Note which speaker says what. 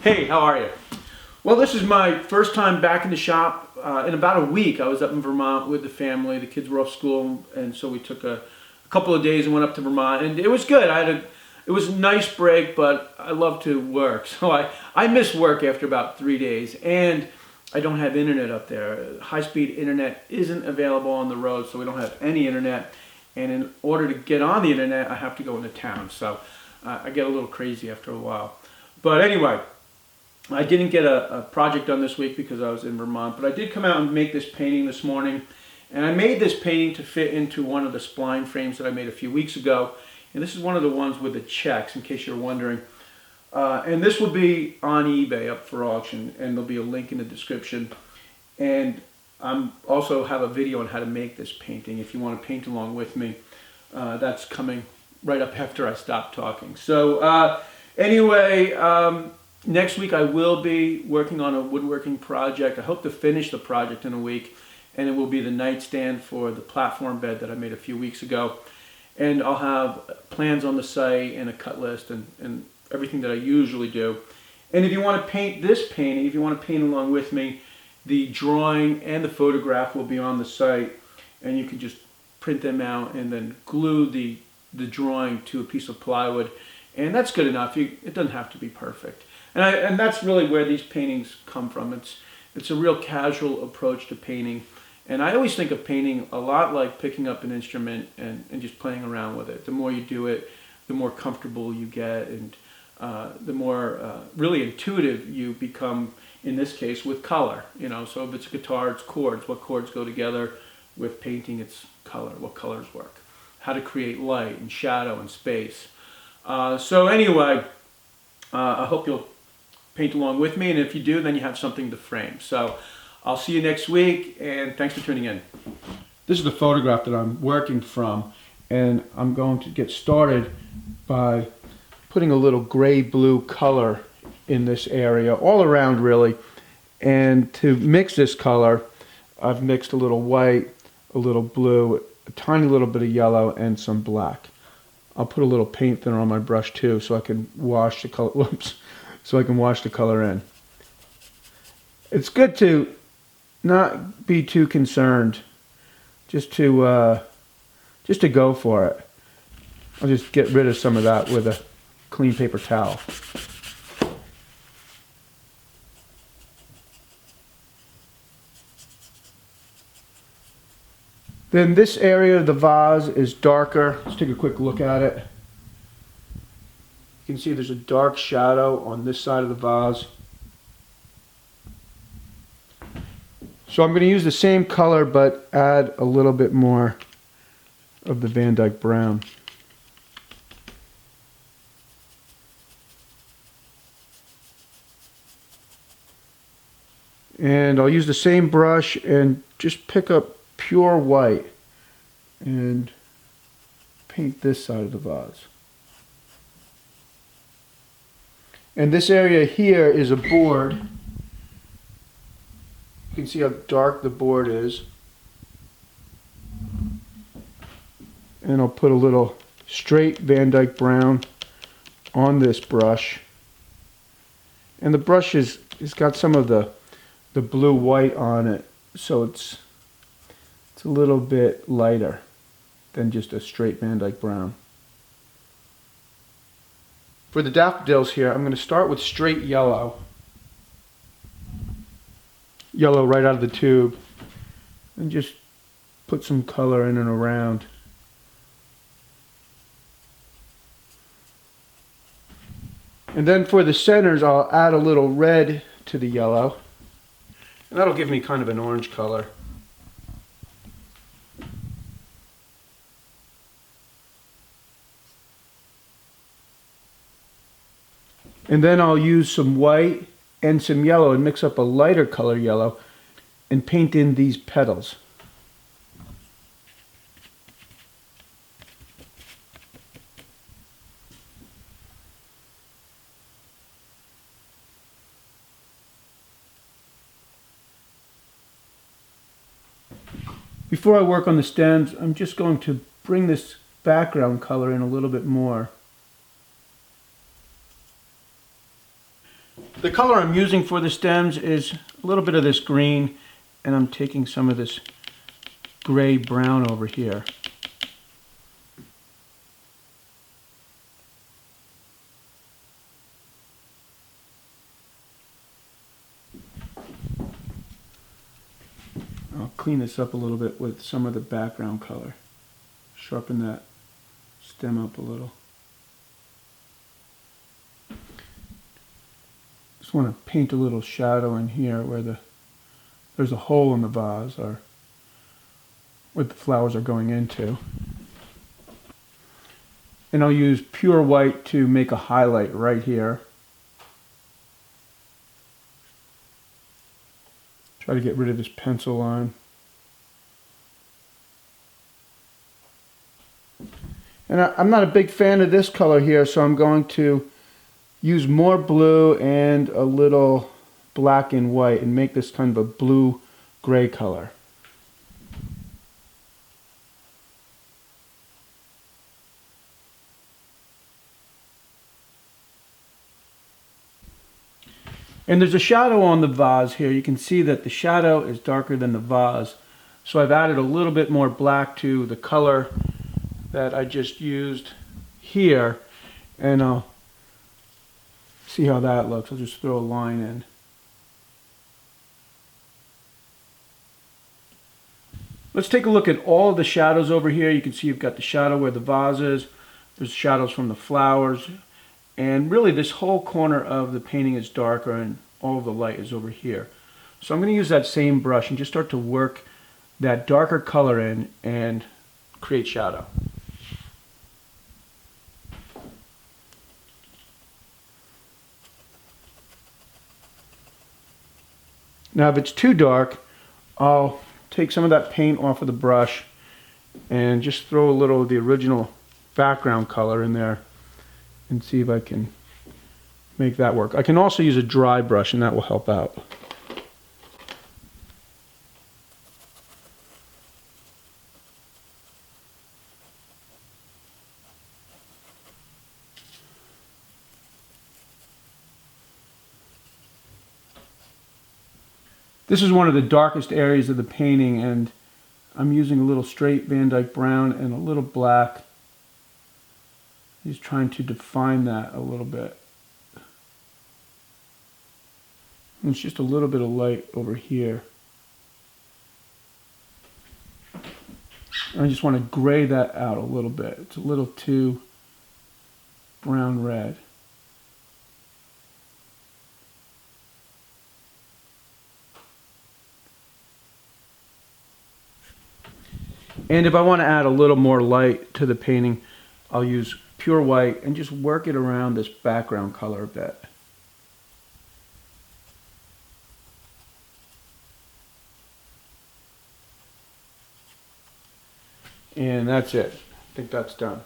Speaker 1: Hey, how are you? Well, this is my first time back in the shop in about a week. I was up in Vermont with the family. The kids were off school, and so we took a couple of days and went up to Vermont, and it was good. It was a nice break, but I love to work, so I miss work after about 3 days, and I don't have internet up there. High-speed internet isn't available on the road, so we don't have any internet, and in order to get on the internet, I have to go into town, so I get a little crazy after a while. But anyway, I didn't get a project done this week because I was in Vermont, but I did come out and make this painting this morning. And I made this painting to fit into one of the spline frames that I made a few weeks ago. And this is one of the ones with the checks, in case you're wondering. And this will be on eBay up for auction, and there'll be a link in the description. And I also have a video on how to make this painting if you want to paint along with me. That's coming right up after I stop talking. So anyway, next week I will be working on a woodworking project. I hope to finish the project in a week, and it will be the nightstand for the platform bed that I made a few weeks ago. And I'll have plans on the site and a cut list and everything that I usually do. And if you want to paint this painting, if you want to paint along with me, the drawing and the photograph will be on the site, and you can just print them out and then glue the drawing to a piece of plywood, and that's good enough. It doesn't have to be perfect. And that's really where these paintings come from. It's a real casual approach to painting. And I always think of painting a lot like picking up an instrument and just playing around with it. The more you do it, the more comfortable you get, and the more really intuitive you become, in this case, with color. You know, so if it's a guitar, it's chords. What chords go together? With painting, it's color. What colors work? How to create light and shadow and space. So anyway, I hope you'll paint along with me, and if you do, then you have something to frame. So I'll see you next week, and thanks for tuning in. This is the photograph that I'm working from, and I'm going to get started by putting a little gray-blue color in this area, all around really. And to mix this color, I've mixed a little white, a little blue, a tiny little bit of yellow, and some black. I'll put a little paint thinner on my brush too, so I can wash the color. Whoops. So I can wash the color in. It's good to not be too concerned, just to go for it. I'll just get rid of some of that with a clean paper towel. Then this area of the vase is darker. Let's take a quick look at it. You can see there's a dark shadow on this side of the vase. So I'm going to use the same color but add a little bit more of the Van Dyke brown. And I'll use the same brush and just pick up pure white and paint this side of the vase. And this area here is a board. You can see how dark the board is. And I'll put a little straight Van Dyke brown on this brush. And the brush it's got some of the blue white on it, so it's a little bit lighter than just a straight Van Dyke brown. For the daffodils here, I'm going to start with straight yellow. Yellow right out of the tube. And just put some color in and around. And then for the centers, I'll add a little red to the yellow. And that'll give me kind of an orange color. And then I'll use some white and some yellow and mix up a lighter color yellow and paint in these petals. Before I work on the stems, I'm just going to bring this background color in a little bit more. The color I'm using for the stems is a little bit of this green, and I'm taking some of this gray brown over here. I'll clean this up a little bit with some of the background color. Sharpen that stem up a little. Just want to paint a little shadow in here where there's a hole in the vase, or where the flowers are going into. And I'll use pure white to make a highlight right here. Try to get rid of this pencil line. And I'm not a big fan of this color here, so I'm going to use more blue and a little black and white and make this kind of a blue-gray color. And there's a shadow on the vase here. You can see that the shadow is darker than the vase. So I've added a little bit more black to the color that I just used here. And I'll see how that looks. I'll just throw a line in. Let's take a look at all the shadows over here. You can see you've got the shadow where the vase is. There's shadows from the flowers. And really this whole corner of the painting is darker and all of the light is over here. So I'm going to use that same brush and just start to work that darker color in and create shadow. Now if it's too dark, I'll take some of that paint off of the brush and just throw a little of the original background color in there and see if I can make that work. I can also use a dry brush and that will help out. This is one of the darkest areas of the painting, and I'm using a little straight Van Dyke brown and a little black. He's trying to define that a little bit. And it's just a little bit of light over here. I just want to gray that out a little bit. It's a little too brown red. And if I want to add a little more light to the painting, I'll use pure white and just work it around this background color a bit. And that's it. I think that's done.